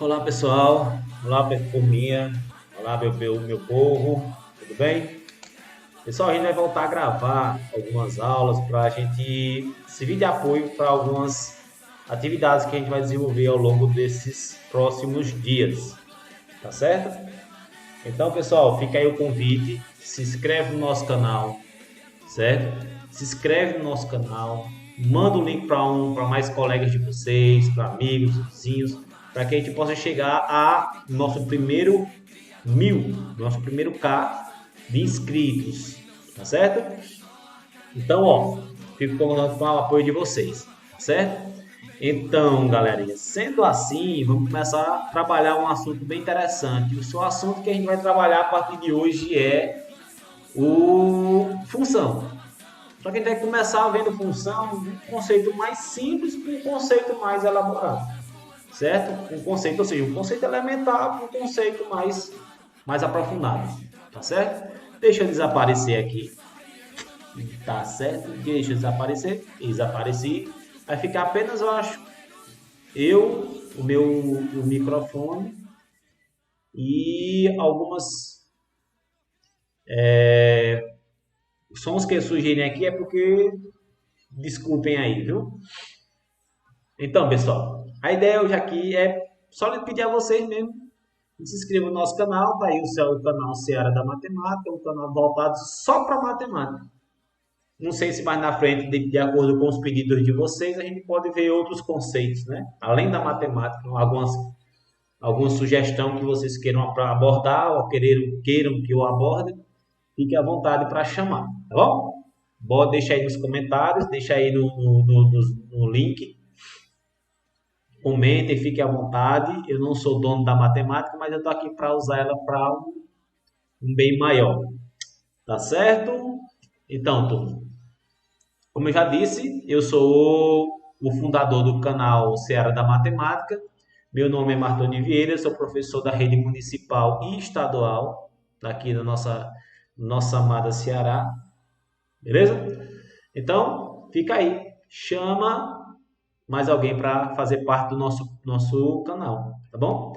Olá pessoal, olá turminha, olá meu povo, tudo bem? Pessoal, a gente vai voltar a gravar algumas aulas para a gente servir de apoio para algumas atividades que a gente vai desenvolver ao longo desses próximos dias, tá certo? Então pessoal, fica aí o convite, se inscreve no nosso canal, certo? Se inscreve no nosso canal, manda o link para mais colegas de vocês, para amigos, vizinhos, para que a gente possa chegar a nosso primeiro 1000, nosso primeiro K de inscritos, tá certo? Então, ó, fico contando com o apoio de vocês, tá certo? Então, galerinha, sendo assim, vamos começar a trabalhar um assunto bem interessante. O seu assunto que a gente vai trabalhar a partir de hoje é o função. Só que a gente vai começar vendo função de um conceito mais simples para um conceito mais elaborado, certo? Um conceito, ou seja, um conceito elementar para um conceito mais aprofundado, tá certo? Deixa eu desaparecer aqui, tá certo? Deixa eu desaparecer, desapareci. Vai ficar apenas, eu acho, o microfone e algumas sons que surgirem aqui é porque desculpem aí, viu? Então, pessoal, a ideia hoje aqui é só pedir a vocês mesmo que se inscrevam no nosso canal, tá aí o canal Seara da Matemática, um canal voltado só para matemática. Não sei se mais na frente, de acordo com os pedidos de vocês, a gente pode ver outros conceitos, né? Além da matemática, alguma sugestão que vocês queiram abordar ou queiram que eu aborde, fique à vontade para chamar, tá bom? Deixa aí nos comentários, deixa aí no link. Comentem, fiquem à vontade. Eu não sou dono da matemática, mas eu estou aqui para usar ela para um bem maior. Tá certo? Então, turma, como eu já disse, eu sou o fundador do canal Seara da Matemática. Meu nome é Martoni Vieira, sou professor da rede municipal e estadual aqui da nossa amada Ceará. Beleza? Então, fica aí. Chama mais alguém para fazer parte do nosso canal, tá bom?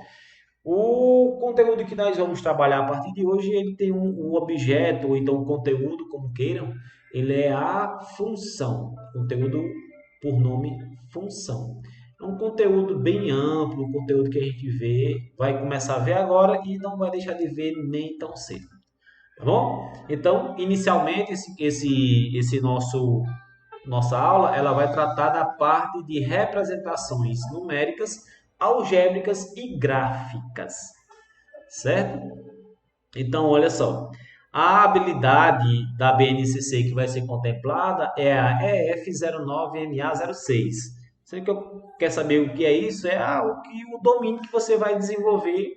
O conteúdo que nós vamos trabalhar a partir de hoje, ele tem um objeto, ou então um conteúdo, como queiram, ele é a função, conteúdo por nome função. É um conteúdo bem amplo, um conteúdo que a gente vai começar a ver agora e não vai deixar de ver nem tão cedo, tá bom? Então, inicialmente, esse nossa aula ela vai tratar da parte de representações numéricas, algébricas e gráficas, certo? Então, olha só, a habilidade da BNCC que vai ser contemplada é a EF09MA06. Você quer saber o que é isso? É o domínio que você vai desenvolver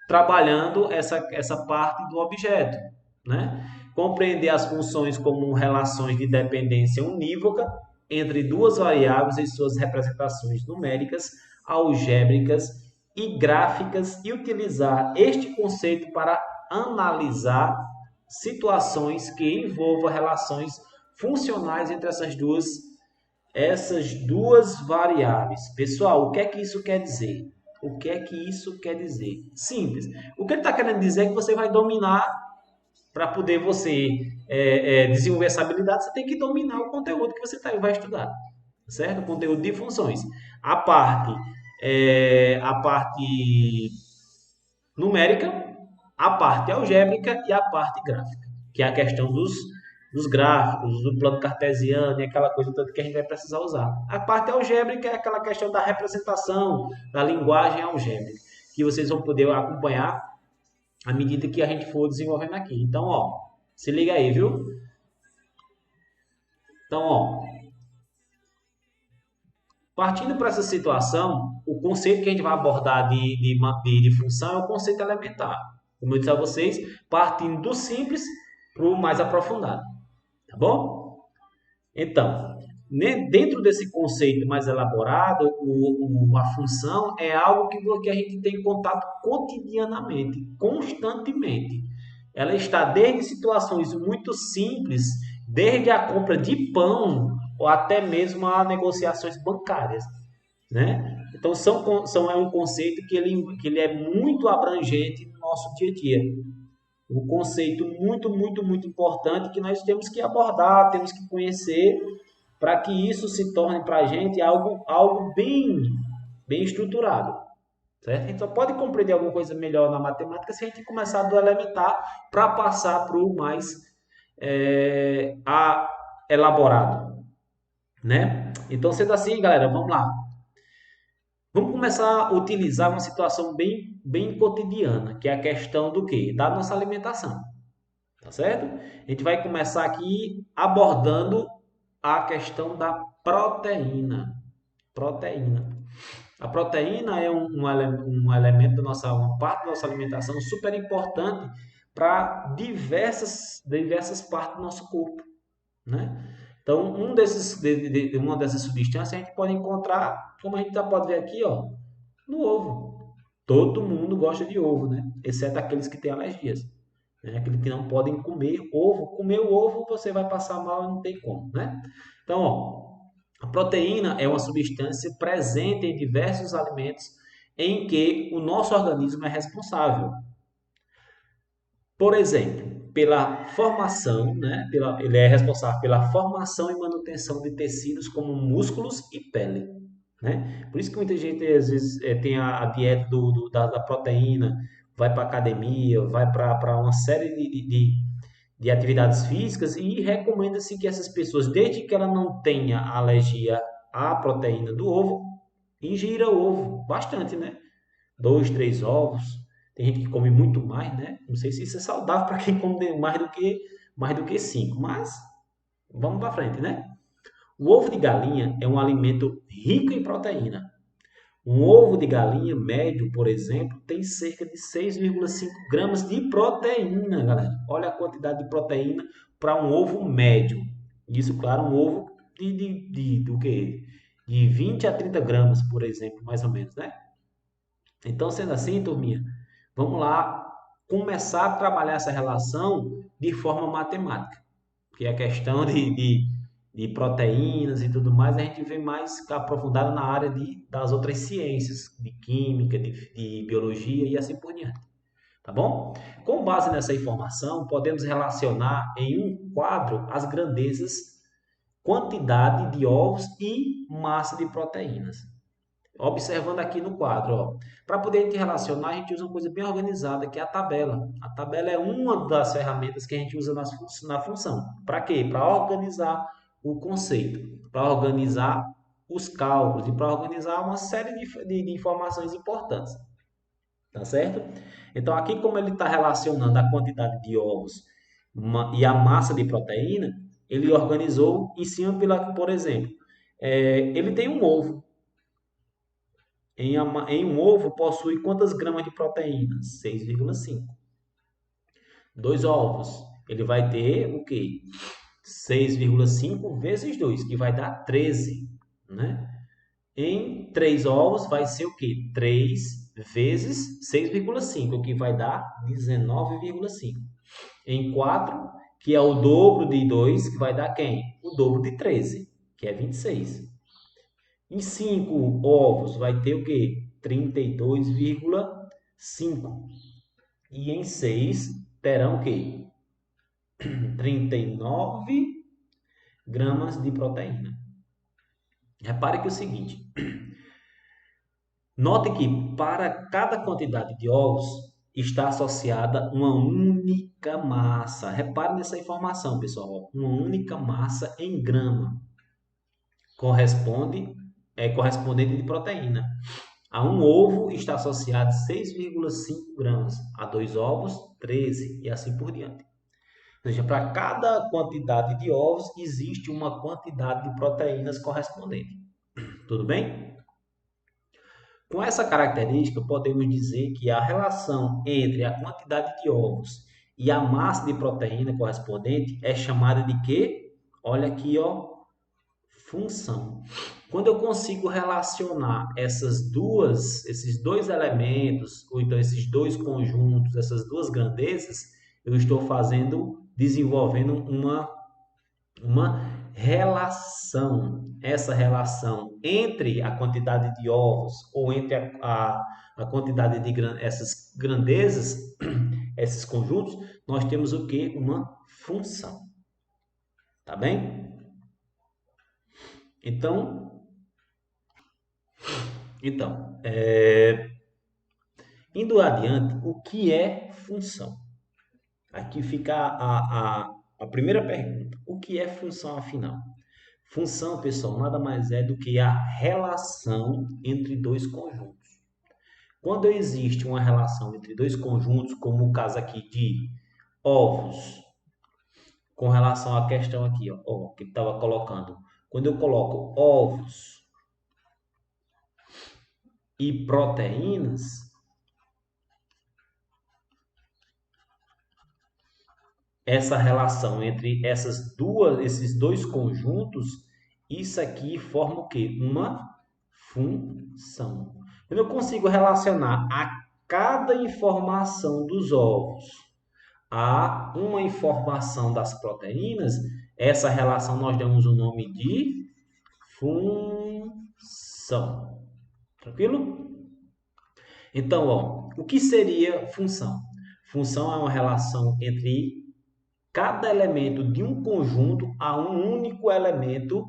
trabalhando essa parte do objeto, né? Compreender as funções como relações de dependência unívoca entre duas variáveis e suas representações numéricas, algébricas e gráficas e utilizar este conceito para analisar situações que envolvam relações funcionais entre essas duas variáveis. Pessoal, o que é que isso quer dizer? O que é que isso quer dizer? Simples. O que ele está querendo dizer é que você vai dominar, para poder você desenvolver essa habilidade, você tem que dominar o conteúdo que você vai estudar, certo? O conteúdo de funções. A parte numérica, a parte algébrica e a parte gráfica, que é a questão dos gráficos, do plano cartesiano e aquela coisa toda que a gente vai precisar usar. A parte algébrica é aquela questão da representação, da linguagem algébrica, que vocês vão poder acompanhar à medida que a gente for desenvolvendo aqui. Então, ó, se liga aí, viu? Então, ó, partindo para essa situação, o conceito que a gente vai abordar de função é o conceito elementar. Como eu disse a vocês, partindo do simples para o mais aprofundado. Tá bom? Então, dentro desse conceito mais elaborado, a função é algo que a gente tem contato cotidianamente, constantemente. Ela está desde situações muito simples, desde a compra de pão ou até mesmo a negociações bancárias. né? Então, é um conceito que ele é muito abrangente no nosso dia a dia. Um conceito muito, muito, muito importante que nós temos que abordar, temos que conhecer, para que isso se torne para a gente algo bem, bem estruturado. Certo? A gente só pode compreender alguma coisa melhor na matemática se a gente começar do elementar para passar para o mais elaborado. Né? Então, sendo assim, galera, vamos lá. Vamos começar a utilizar uma situação bem, bem cotidiana, que é a questão do quê? Da nossa alimentação. Tá certo? A gente vai começar aqui abordando a questão da proteína. Proteína. A proteína é um elemento da nossa, uma parte da nossa alimentação super importante para diversas partes do nosso corpo, né? Então, uma dessas substâncias a gente pode encontrar, como a gente já pode ver aqui, ó, no ovo. Todo mundo gosta de ovo, né? Exceto aqueles que têm alergias, né? Aqueles que não podem comer ovo. Comer o ovo você vai passar mal e não tem como, né? Então, ó, a proteína é uma substância presente em diversos alimentos em que o nosso organismo é responsável. Por exemplo, pela formação, né? Ele é responsável pela formação e manutenção de tecidos como músculos e pele. Né? Por isso que muita gente às vezes tem a dieta da proteína, vai para academia, vai para uma série de atividades físicas e recomenda-se que essas pessoas, desde que ela não tenha alergia à proteína do ovo, ingira ovo bastante, né? 2, 3 ovos. Tem gente que come muito mais, né? Não sei se isso é saudável para quem come mais do que 5, mas vamos para frente, né? O ovo de galinha é um alimento rico em proteína. Um ovo de galinha médio, por exemplo, tem cerca de 6,5 gramas de proteína, galera. Olha a quantidade de proteína para um ovo médio. Isso, claro, um ovo do quê? De 20 a 30 gramas, por exemplo, mais ou menos, né? Então, sendo assim, turminha, vamos lá começar a trabalhar essa relação de forma matemática. Porque a questão de proteínas e tudo mais, a gente vê mais aprofundado na área das outras ciências, de química, de biologia e assim por diante. Tá bom? Com base nessa informação, podemos relacionar em um quadro as grandezas, quantidade de ovos e massa de proteínas. Observando aqui no quadro, para poder a gente relacionar, a gente usa uma coisa bem organizada, que é a tabela. A tabela é uma das ferramentas que a gente usa na função. Para quê? Para organizar o conceito, para organizar os cálculos e para organizar uma série de informações importantes. Tá certo? Então, aqui como ele está relacionando a quantidade de ovos e a massa de proteína, ele organizou em cima, por exemplo, ele tem um ovo. Em um ovo possui quantas gramas de proteína? 6,5. 2 ovos, ele vai ter o quê? 6,5 vezes 2, que vai dar 13, né? Em 3 ovos vai ser o quê? 3 vezes 6,5, que vai dar 19,5. Em 4, que é o dobro de 2, que vai dar quem? O dobro de 13, que é 26. Em 5 ovos vai ter o quê? 32,5. E em 6 terão o quê? 39 gramas de proteína. Repare que é o seguinte, note que para cada quantidade de ovos está associada uma única massa. Repare nessa informação, pessoal. Uma única massa em grama correspondente de proteína. A um ovo está associado 6,5 gramas, a 2 ovos, 13 e assim por diante. Ou seja, para cada quantidade de ovos existe uma quantidade de proteínas correspondente. Tudo bem? Com essa característica, podemos dizer que a relação entre a quantidade de ovos e a massa de proteína correspondente é chamada de quê? Olha aqui, ó, função. Quando eu consigo relacionar esses dois elementos, ou então esses dois conjuntos, essas duas grandezas, eu estou desenvolvendo uma relação. essa relação entre a quantidade de ovos ou entre a quantidade de essas grandezas, esses conjuntos, nós temos o que? Uma função. Tá bem? Então, indo adiante, o que é função? Aqui fica a primeira pergunta. O que é função, afinal? Função, pessoal, nada mais é do que a relação entre dois conjuntos. Quando existe uma relação entre dois conjuntos, como o caso aqui de ovos, com relação à questão aqui, ó, que estava colocando. Quando eu coloco ovos e proteínas, essa relação entre esses dois conjuntos, isso aqui forma o quê? Uma função. Quando eu consigo relacionar a cada informação dos ovos a uma informação das proteínas, essa relação nós damos o nome de função. Tranquilo? Então, ó, o que seria função? Função é uma relação entre cada elemento de um conjunto a um único elemento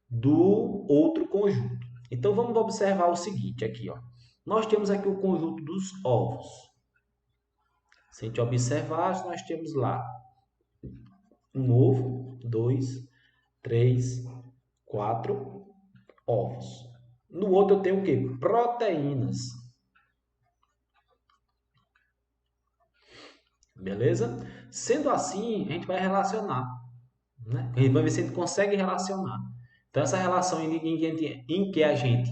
do outro conjunto. Então, vamos observar o seguinte aqui, ó. Nós temos aqui o conjunto dos ovos. Se a gente observar, nós temos lá um ovo, 2, 3, 4 ovos. No outro eu tenho o quê? Proteínas. Beleza? Sendo assim, a gente vai relacionar. Né? A gente vai ver se a gente consegue relacionar. Então, essa relação em que a gente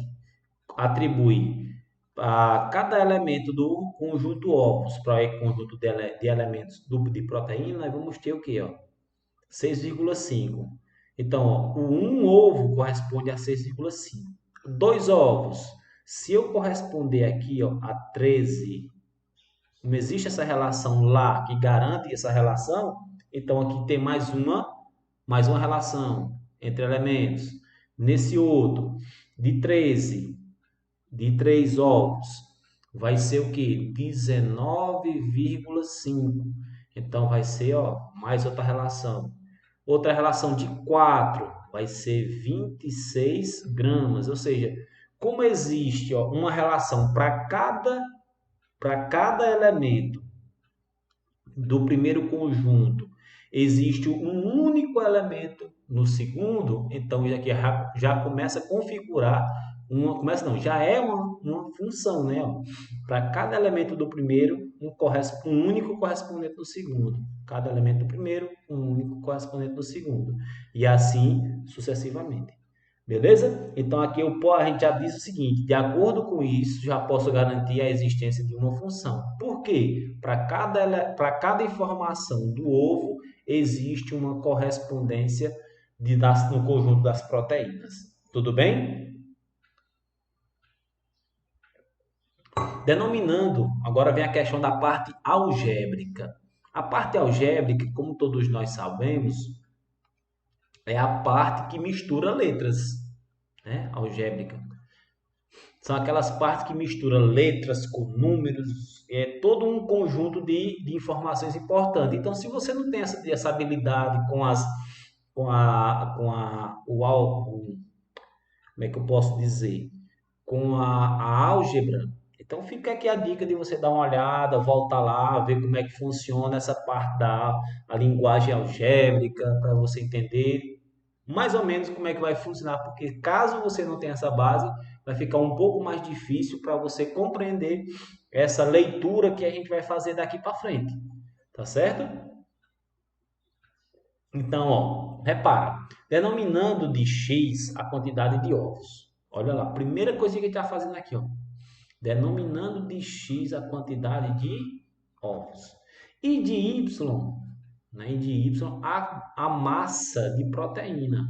atribui a cada elemento do conjunto ovos para o conjunto de elementos de proteína, nós vamos ter o quê? 6,5. Então, ó, o 1 ovo corresponde a 6,5. 2 ovos. Se eu corresponder aqui a 13, não existe essa relação lá que garante essa relação, então aqui tem mais uma relação entre elementos. Nesse outro, de 3 ovos, vai ser o que? 19,5. Então, vai ser mais outra relação. Outra relação de 4 vai ser 26 gramas. Ou seja, como existe uma relação para cada elemento do primeiro conjunto, existe um único elemento no segundo, então aqui já começa a configurar já é uma função, né? Para cada elemento do primeiro, um único correspondente do segundo. Cada elemento do primeiro, um único correspondente do segundo. E assim sucessivamente. Beleza? Então aqui a gente já diz o seguinte: de acordo com isso, já posso garantir a existência de uma função. Por quê? Para cada informação do ovo, existe uma correspondência no conjunto das proteínas. Tudo bem? Denominando, agora vem a questão da parte algébrica. A parte algébrica, como todos nós sabemos, é a parte que mistura letras, né? Algébrica. São aquelas partes que misturam letras com números, é todo um conjunto de informações importantes. Então, se você não tem essa habilidade como é que eu posso dizer? Com a álgebra, então fica aqui a dica de você dar uma olhada, voltar lá, ver como é que funciona essa parte a linguagem algébrica, para você entender mais ou menos como é que vai funcionar, porque caso você não tenha essa base, vai ficar um pouco mais difícil para você compreender essa leitura que a gente vai fazer daqui para frente. Tá certo? Então, repara, denominando de x a quantidade de ovos. Olha lá, primeira coisa que a gente está fazendo aqui, denominando de x a quantidade de ovos. E de y, né? E de y a massa de proteína.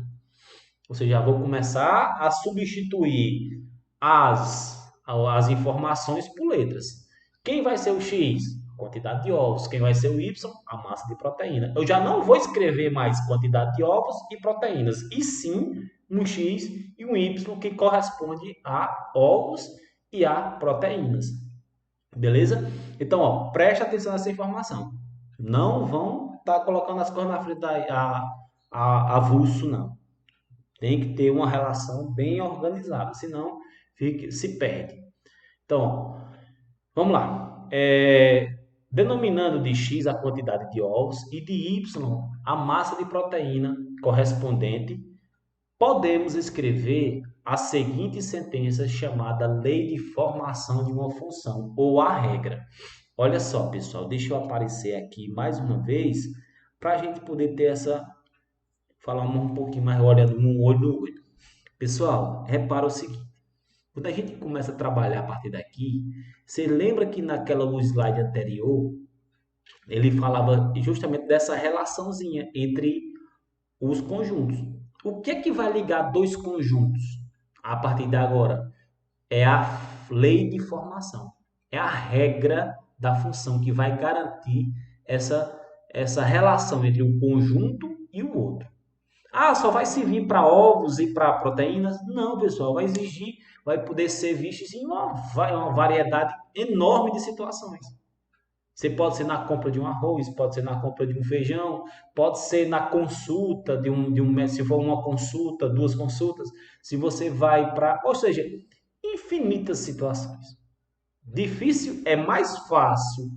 Ou seja, vou começar a substituir as informações por letras. Quem vai ser o x? quantidade de ovos. Quem vai ser o Y? A massa de proteína. Eu já não vou escrever mais quantidade de ovos e proteínas, e sim um X e um Y que corresponde a ovos e a proteínas. Beleza? Então, ó, preste atenção nessa informação. Não vão estar colocando as coisas na frente avulso, não. Tem que ter uma relação bem organizada, senão se perde. Então, vamos lá. Denominando de X a quantidade de ovos e de Y a massa de proteína correspondente, podemos escrever a seguinte sentença chamada lei de formação de uma função, ou a regra. Olha só, pessoal, deixa eu aparecer aqui mais uma vez para a gente poder ter falar um pouquinho mais olhando um olho no olho. Pessoal, repara o seguinte. Quando a gente começa a trabalhar a partir daqui, você lembra que naquela slide anterior, ele falava justamente dessa relaçãozinha entre os conjuntos. O que é que vai ligar dois conjuntos a partir de agora? É a lei de formação. É a regra da função que vai garantir essa relação entre um conjunto e o outro. Ah, só vai servir para ovos e para proteínas? Não, pessoal, vai poder ser visto em uma variedade enorme de situações. Você pode ser na compra de um arroz, pode ser na compra de um feijão, pode ser na consulta se for uma consulta, duas consultas, se você vai para, ou seja, infinitas situações. Difícil é mais fácil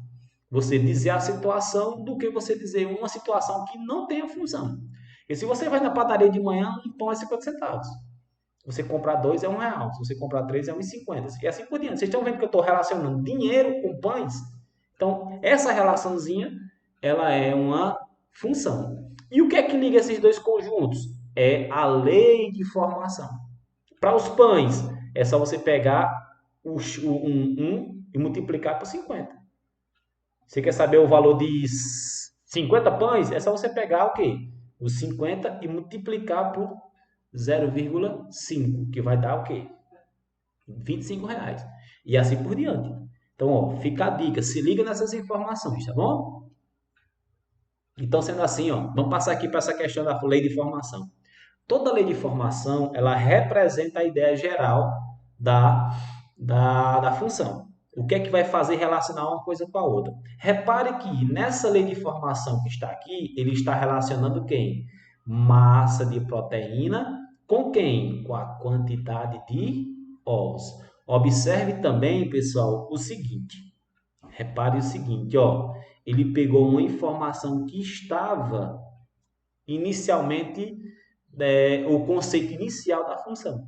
você dizer a situação do que você dizer uma situação que não tem a função. E se você vai na padaria de manhã, um pão é 50 centavos. Se você comprar dois é R$ 1. Se você comprar três é R$ 1,50. E assim por diante. Vocês estão vendo que eu estou relacionando dinheiro com pães? Então, essa relaçãozinha, ela é uma função. E o que é que liga esses dois conjuntos? É a lei de formação. Para os pães, é só você pegar o 1 e multiplicar por 50. Você quer saber o valor de 50 pães? É só você pegar o quê? Os 50 e multiplicar por 0,5, que vai dar o quê? R$ 25. E assim por diante. Então, ó, fica a dica, se liga nessas informações, tá bom? Então, sendo assim, ó, vamos passar aqui para essa questão da lei de formação. Toda lei de formação, ela representa a ideia geral da função. O que é que vai fazer relacionar uma coisa com a outra? Repare que nessa lei de formação que está aqui, ele está relacionando quem? Massa de proteína com quem? Com a quantidade de ovos. Observe também, pessoal, o seguinte. Repare o seguinte, ó. Ele pegou uma informação que estava inicialmente, o conceito inicial da função.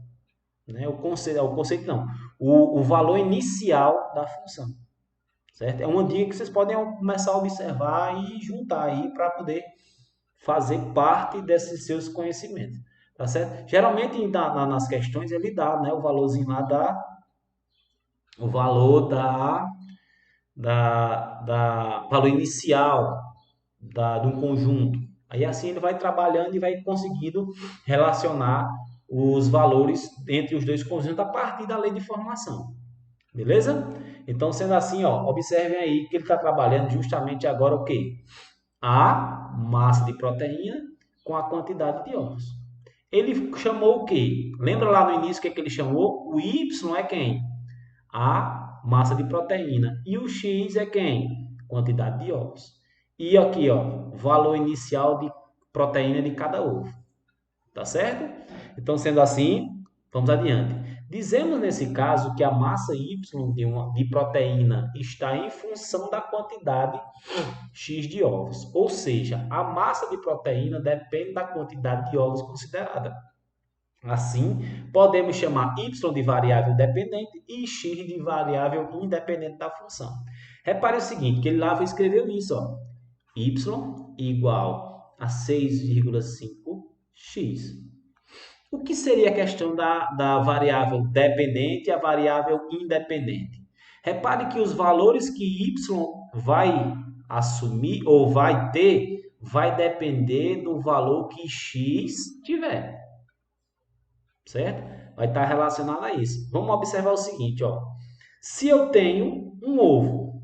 Né? O conceito não. O valor inicial da função. Certo? É uma dica que vocês podem começar a observar e juntar aí para poder fazer parte desses seus conhecimentos. Tá certo? Geralmente nas questões ele dá, né, o valorzinho lá o valor valor inicial de um conjunto. Aí assim ele vai trabalhando e vai conseguindo relacionar os valores entre os dois conjuntos a partir da lei de formação. Beleza? Então, sendo assim, ó, observem aí que ele está trabalhando justamente agora o quê? A massa de proteína com a quantidade de ovos. Ele chamou o quê? Lembra lá no início o que ele chamou? O Y é quem? A massa de proteína. E o X é quem? Quantidade de ovos. E aqui, ó, valor inicial de proteína de cada ovo. Tá certo? Então, sendo assim, vamos adiante. Dizemos nesse caso que a massa Y de proteína está em função da quantidade X de ovos. Ou seja, a massa de proteína depende da quantidade de ovos considerada. Assim, podemos chamar y de variável dependente e x de variável independente da função. Repare o seguinte, que ele lá escreveu isso, ó. Y igual a 6,5x. O que seria a questão da variável dependente e a variável independente? Repare que os valores que y vai assumir ou vai ter, vai depender do valor que x tiver. Certo? Vai estar relacionado a isso. Vamos observar o seguinte, ó. Se eu tenho um ovo,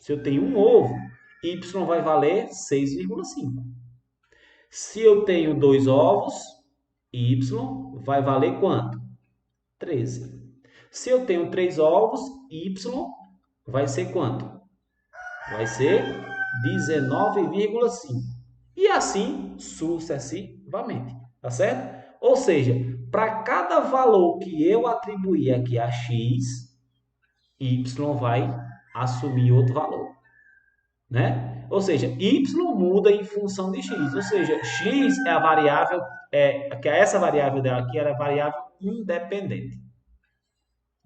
Se eu tenho um ovo, y vai valer 6,5. Se eu tenho 2 ovos, y vai valer quanto? 13. Se eu tenho 3 ovos, y vai ser quanto? Vai ser 19,5. E assim sucessivamente, tá certo? Ou seja, para cada valor que eu atribuir aqui a x, y vai assumir outro valor, né? Ou seja, y muda em função de x, ou seja, x é a variável, que essa variável dela aqui era a variável independente.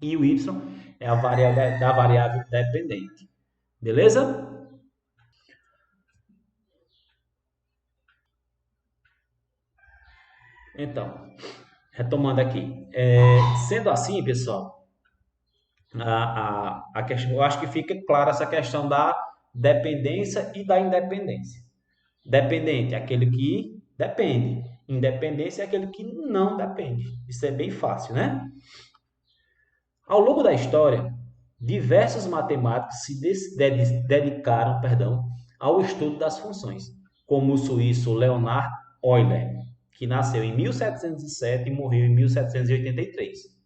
E o y é a variável da variável dependente. Beleza? Então, retomando aqui. Sendo assim, pessoal, a questão, eu acho que fica clara essa questão da dependência e da independência. Dependente é aquele que depende. Independência é aquele que não depende. Isso é bem fácil, né? Ao longo da história, diversos matemáticos se dedicaram, ao estudo das funções, como o suíço Leonhard Euler, que nasceu em 1707 e morreu em 1783.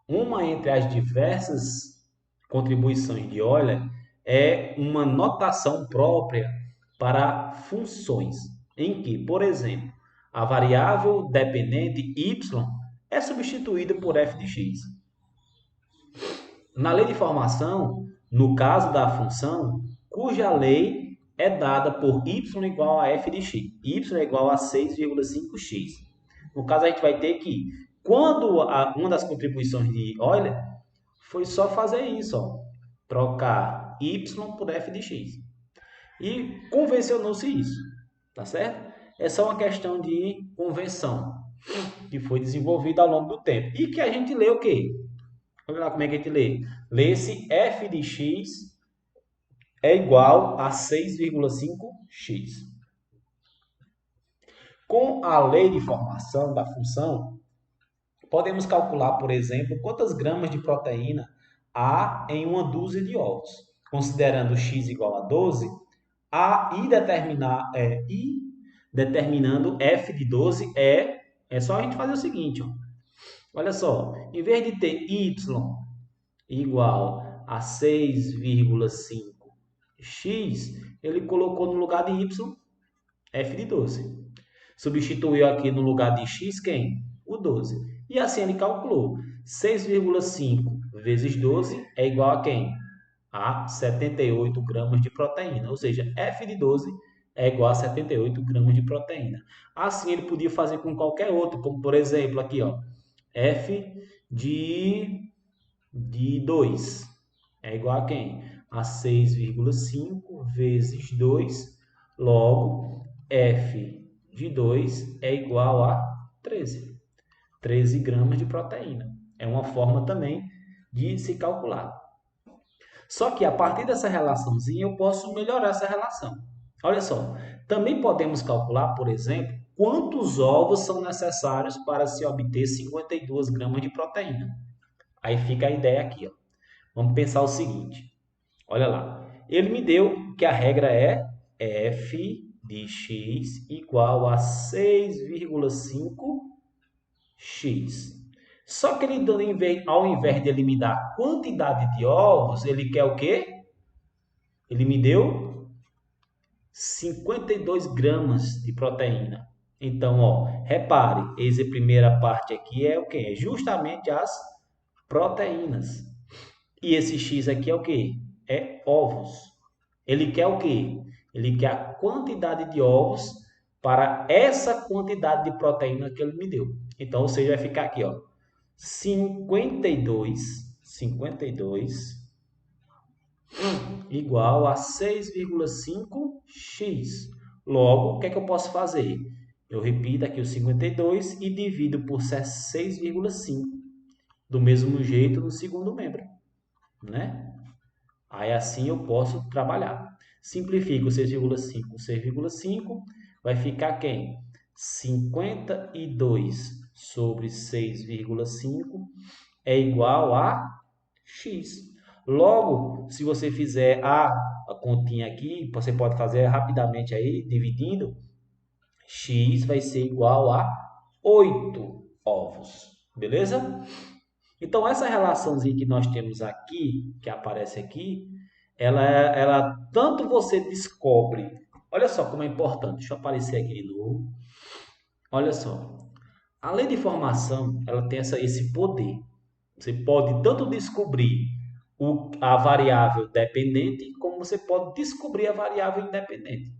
Uma entre as diversas contribuições de Euler é uma notação própria para funções, em que, por exemplo, a variável dependente y é substituída por f de x. Na lei de formação, no caso da função, cuja lei é dada por y igual a f de x, y é igual a 6,5x. No caso, a gente vai ter que, quando uma das contribuições de Euler, foi só fazer isso, ó, trocar y por f de x. E convencionou-se isso, tá certo? É só uma questão de convenção que foi desenvolvida ao longo do tempo. E que a gente lê o quê? Olha lá como é que a gente lê. Lê-se f de x é igual a 6,5x. Com a lei de formação da função, podemos calcular, por exemplo, quantas gramas de proteína há em uma dúzia de ovos. Considerando x igual a 12, determinando f de 12 é só a gente fazer o seguinte, ó. Olha só, em vez de ter y igual a 6,5x, ele colocou no lugar de y f de 12. Substituiu aqui no lugar de x quem? O 12. E assim ele calculou. 6,5 vezes 12 é igual a quem? A 78 gramas de proteína. Ou seja, f de 12 é igual a 78 gramas de proteína. Assim ele podia fazer com qualquer outro, como por exemplo aqui, ó, f de 2 é igual a quem? A 6,5 vezes 2, logo f de 2 é igual a 13. 13 gramas de proteína. É uma forma também de se calcular. Só que a partir dessa relaçãozinha eu posso melhorar essa relação. Olha só, também podemos calcular, por exemplo, quantos ovos são necessários para se obter 52 gramas de proteína. Aí fica a ideia aqui, ó. Vamos pensar o seguinte. Olha lá. Ele me deu que a regra é f de x igual a 6,5x. Só que ele, ao invés de ele me dar a quantidade de ovos, ele quer o quê? Ele me deu 52 gramas de proteína. Então, ó, repare, essa primeira parte aqui é o quê? É justamente as proteínas. E esse x aqui é o quê? É ovos. Ele quer o quê? Ele quer a quantidade de ovos para essa quantidade de proteína que ele me deu. Então, ou seja, vai ficar aqui, ó, 52 igual a 6,5x. Logo, o que é que eu posso fazer? Eu repito aqui o 52 e divido por 6,5. Do mesmo jeito no segundo membro, né? Aí assim eu posso trabalhar. Simplifico 6,5 com 6,5, vai ficar quem? 52 sobre 6,5 é igual a x. Logo, se você fizer a continha aqui, você pode fazer rapidamente aí, dividindo, x vai ser igual a 8 ovos, beleza? Então, essa relaçãozinha que nós temos aqui, que aparece aqui, ela tanto você descobre, olha só como é importante, deixa eu aparecer aqui de novo, olha só, a lei de formação, ela tem esse poder, você pode tanto descobrir a variável dependente, como você pode descobrir a variável independente,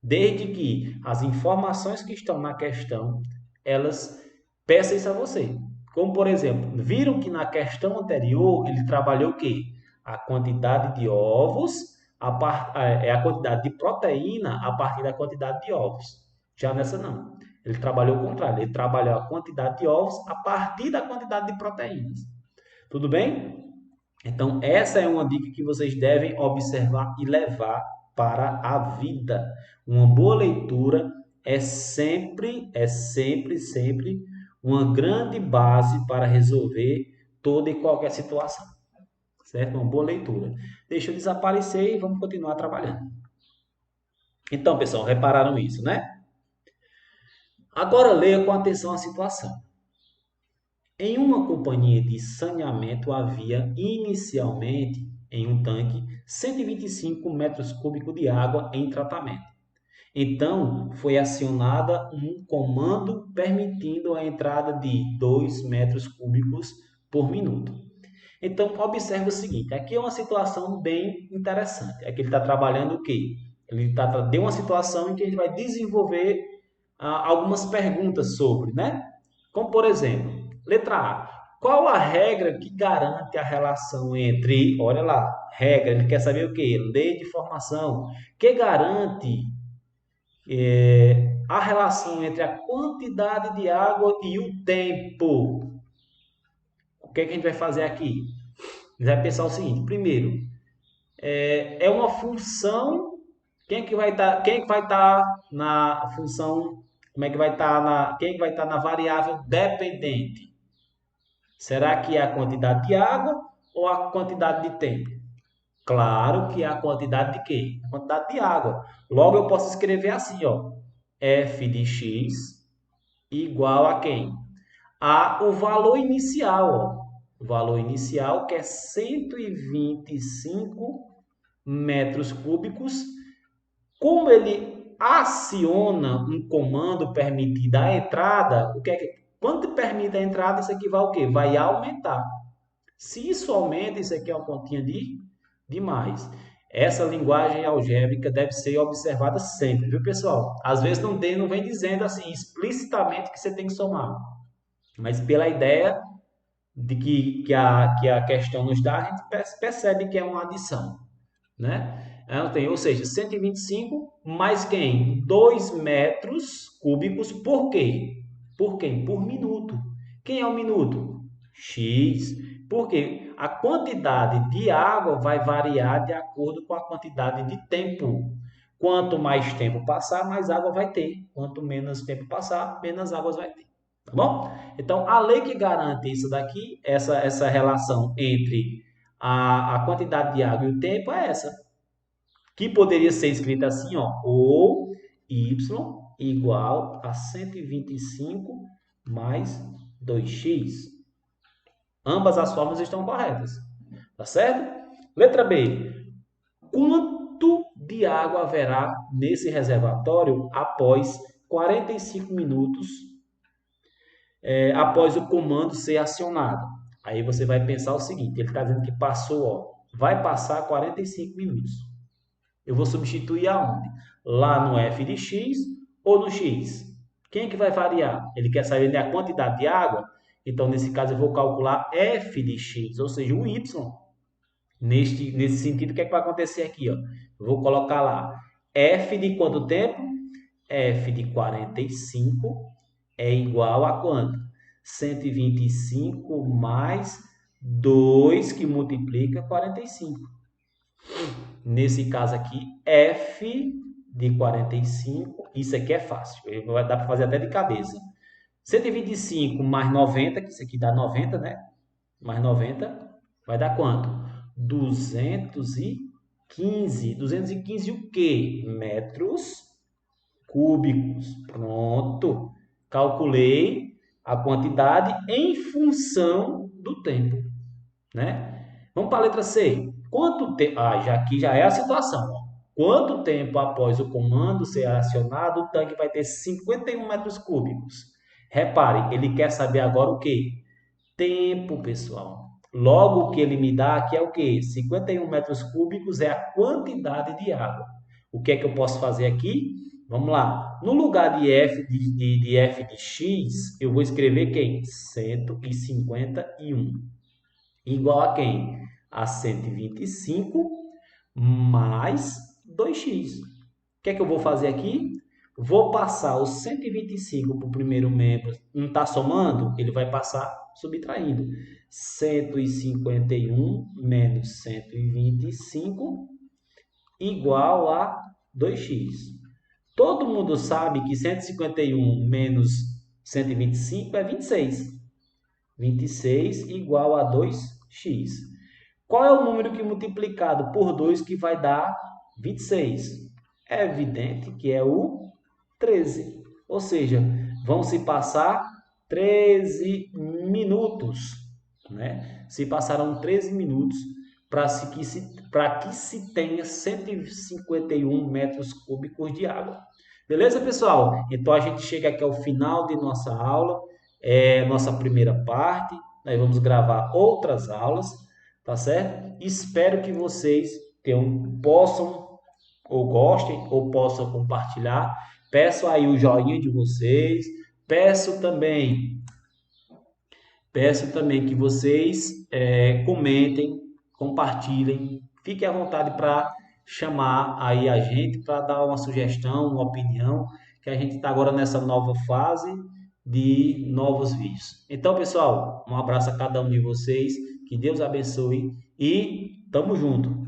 desde que as informações que estão na questão, elas peçam isso a você. Como, por exemplo, viram que na questão anterior ele trabalhou o quê? A quantidade de ovos, a quantidade de proteína a partir da quantidade de ovos. Já nessa não. Ele trabalhou o contrário, ele trabalhou a quantidade de ovos a partir da quantidade de proteínas. Tudo bem? Então, essa é uma dica que vocês devem observar e levar para a vida. Uma boa leitura sempre uma grande base para resolver toda e qualquer situação. Certo? Uma boa leitura. Deixa eu desaparecer e vamos continuar trabalhando. Então, pessoal, repararam isso, né? Agora leia com atenção a situação. Em uma companhia de saneamento havia inicialmente em um tanque 125 metros cúbicos de água em tratamento. Então foi acionada um comando permitindo a entrada de 2 metros cúbicos por minuto. Então observe o seguinte, aqui é uma situação bem interessante. Aqui ele está trabalhando o quê? Ele deu uma situação em que a gente vai desenvolver algumas perguntas sobre, né? Como por exemplo, letra A. Qual a regra que garante a relação entre, olha lá, regra, ele quer saber o quê? Lei de formação, que garante a relação entre a quantidade de água e o tempo. O que é que a gente vai fazer aqui? A gente vai pensar o seguinte, primeiro, é uma função, quem é que vai estar na função, como é que vai estar quem é que vai estar na variável dependente? Será que é a quantidade de água ou a quantidade de tempo? Claro que é a quantidade de quê? A quantidade de água. Logo eu posso escrever assim, ó, f de x igual a quem? A o valor inicial, ó. O valor inicial que é 125 metros cúbicos. Como ele aciona um comando permitir a entrada, quando permite a entrada, isso aqui vai o quê? Vai aumentar. Se isso aumenta, isso aqui é uma continha de mais. Essa linguagem algébrica deve ser observada sempre, viu, pessoal? Às vezes não vem dizendo assim explicitamente que você tem que somar, mas pela ideia de que a questão nos dá, a gente percebe que é uma adição, né? Ou seja, 125 mais quem? 2 metros cúbicos por quê? Por quem? Por minuto. Quem é o minuto? X. Por quê? A quantidade de água vai variar de acordo com a quantidade de tempo. Quanto mais tempo passar, mais água vai ter. Quanto menos tempo passar, menos água vai ter. Tá bom? Então, a lei que garante isso daqui, essa relação entre a quantidade de água e o tempo é essa. Que poderia ser escrita assim, ó, ou y igual a 125 mais 2x. Ambas as formas estão corretas. Tá certo? Letra B. Quanto de água haverá nesse reservatório após 45 minutos após o comando ser acionado? Aí você vai pensar o seguinte, ele está dizendo que passou, ó, vai passar 45 minutos. Eu vou substituir aonde? Lá no f de x ou no x? Quem é que vai variar? Ele quer saber a quantidade de água? Então, nesse caso, eu vou calcular f de x, ou seja, o y. Nesse sentido, o que é que vai acontecer aqui? Ó? Eu vou colocar lá f de quanto tempo? F de 45 é igual a quanto? 125 mais 2 que multiplica 45. Nesse caso aqui, f de 45, isso aqui é fácil, dá para fazer até de cabeça. 125 mais 90, que isso aqui dá 90, né? mais 90 vai dar quanto? 215. 215 o quê? Metros cúbicos. Pronto. Calculei a quantidade em função do tempo, né? Vamos para a letra C. Quanto tempo? Já aqui já é a situação. Ó. Quanto tempo após o comando ser acionado, o tanque vai ter 51 metros cúbicos? Repare, ele quer saber agora o quê? Tempo, pessoal. Logo, o que ele me dá aqui é o quê? 51 metros cúbicos é a quantidade de água. O que é que eu posso fazer aqui? Vamos lá. No lugar de f de x, eu vou escrever quem? 151. Igual a quem? A 125 mais 2x. O que é que eu vou fazer aqui? Vou passar o 125 para o primeiro membro. Não está somando? Ele vai passar subtraindo. 151 menos 125 igual a 2x. Todo mundo sabe que 151 menos 125 é 26. 26 igual a 2x. Qual é o número que multiplicado por 2 que vai dar 26? É evidente que é o 13. Ou seja, vão se passar 13 minutos. Né? Se passaram 13 minutos para que se tenha 151 metros cúbicos de água. Beleza, pessoal? Então a gente chega aqui ao final de nossa aula, nossa primeira parte. Nós vamos gravar outras aulas, tá certo? Espero que vocês possam ou gostem ou possam compartilhar. Peço aí o joinha de vocês. Peço também que vocês comentem, compartilhem. Fiquem à vontade para chamar aí a gente, para dar uma sugestão, uma opinião, que a gente está agora nessa nova fase de novos vídeos. Então, pessoal, um abraço a cada um de vocês, que Deus abençoe e tamo junto.